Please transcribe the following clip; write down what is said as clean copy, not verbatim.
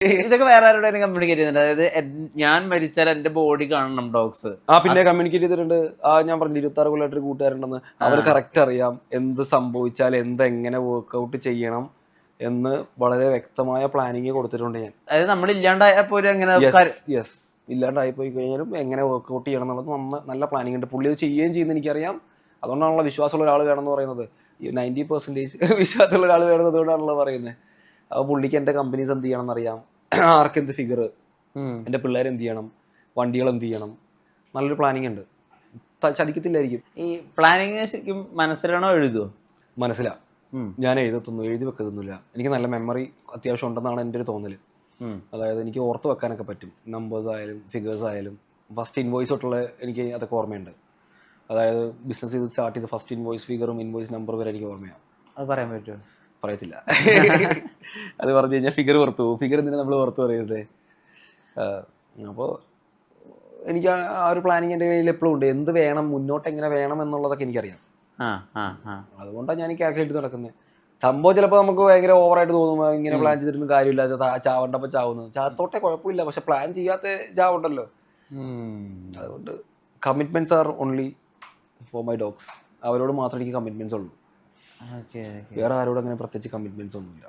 ഇതൊക്കെ വേറെ ആരോടെ കമ്മ്യൂണിക്കേറ്റ് ചെയ്യുന്നുണ്ട്? അതായത് ഞാൻ മരിച്ചാൽ എന്റെ ബോഡി കാണണം ഡോഗ്സ്. പിന്നെ കമ്മ്യൂണിക്കേറ്റ് ചെയ്തിട്ടുണ്ട്. ഞാൻ പറഞ്ഞു 26 കൊല്ലമായിട്ടൊരു കൂട്ടുകാരുണ്ടെന്ന്. അവര് കറക്റ്റ് അറിയാം എന്ത് സംഭവിച്ചാൽ എങ്ങനെ വർക്ക്ഔട്ട് ചെയ്യണം എന്ന് വളരെ വ്യക്തമായ പ്ലാനിങ് കൊടുത്തിട്ടുണ്ട് ഞാൻ. അതായത് നമ്മൾ ഇല്ലാണ്ടായപ്പോ എങ്ങനെ യെസ്, ഇല്ലാണ്ടായി പോയി കഴിഞ്ഞാലും എങ്ങനെ വർക്ക്ഔട്ട് ചെയ്യണം എന്നുള്ളത് നല്ല പ്ലാനിങ് ഉണ്ട്. പുള്ളി അത് ചെയ്യുകയും ചെയ്യുന്ന എനിക്കറിയാം. അതുകൊണ്ടാണല്ലോ വിശ്വാസമുള്ള ഒരാൾ വേണമെന്ന് പറയുന്നത്. 90% വിശ്വാസമുള്ള ഒരാൾ വേണമെന്ന് അതുകൊണ്ടാണല്ലോ പറയുന്നത്. അപ്പോൾ പുള്ളിക്ക് എൻ്റെ കമ്പനീസ് എന്ത് ചെയ്യണം എന്നറിയാം, ആർക്ക് എന്ത് ഫിഗർ, എൻ്റെ പിള്ളേർ എന്ത് ചെയ്യണം, വണ്ടികൾ എന്ത് ചെയ്യണം, നല്ലൊരു പ്ലാനിങ് ഉണ്ട്. ചതിക്കത്തില്ലായിരിക്കും. ഈ പ്ലാനിങ് ശരിക്കും മനസ്സിലാണോ എഴുതുമോ? മനസ്സിലാ. ഞാൻ എഴുതി വെക്കത്തൊന്നുമില്ല. എനിക്ക് നല്ല മെമ്മറി അത്യാവശ്യം ഉണ്ടെന്നാണ് എൻ്റെ ഒരു തോന്നൽ. അതായത് എനിക്ക് ഓർത്ത് വെക്കാനൊക്കെ പറ്റും. നമ്പേഴ്സ് ആയാലും ഫിഗേഴ്സ് ആയാലും. ഫസ്റ്റ് ഇൻവോയ്സ് തൊട്ടുള്ള എനിക്ക് അതൊക്കെ ഓർമ്മയുണ്ട്. അതായത് ബിസിനസ് ചെയ്ത് സ്റ്റാർട്ട് ചെയ്ത് ഫസ്റ്റ് ഇൻവോയ്സ് ഫിഗറും ഇൻവോയ്സ് നമ്പർ വരെ എനിക്ക് ഓർമ്മയാണ്. അത് പറയാൻ പറ്റുമോ? പറയത്തില്ല. അത് പറഞ്ഞു കഴിഞ്ഞാൽ ഫിഗർ പുറത്തു പോകും. ഫിഗർ എന്തിനാ നമ്മൾ പുറത്ത് പറയുന്നത്? അപ്പോൾ എനിക്ക് ആ ഒരു പ്ലാനിങ് എൻ്റെ കയ്യിൽ എപ്പോഴും ഉണ്ട്. എന്ത് വേണം, മുന്നോട്ട് എങ്ങനെ വേണം എന്നുള്ളതൊക്കെ എനിക്കറിയാം. അതുകൊണ്ടാണ് ഞാൻ കാൽക്കുലേറ്റ് നടക്കുന്നത്. സംഭവം ചിലപ്പോൾ നമുക്ക് ഭയങ്കര ഓവറായിട്ട് തോന്നും. ഇങ്ങനെ പ്ലാൻ ചെയ്തിട്ടൊന്നും കാര്യമില്ല, ചാവണ്ടപ്പോൾ ചാവുന്നു. ചാത്തോട്ടെ കുഴപ്പമില്ല, പക്ഷെ പ്ലാൻ ചെയ്യാത്ത ചാവുണ്ടല്ലോ. അതുകൊണ്ട് commitments are only for my dogs. അവരോട് മാത്രമേ എനിക്ക് കമ്മിറ്റ്മെന്റ്സ് ഉള്ളൂ. വേറെ ആരോടും അങ്ങനെ പ്രത്യേകിച്ച് കമ്മിറ്റ്മെന്റ്സ് ഒന്നുമില്ല.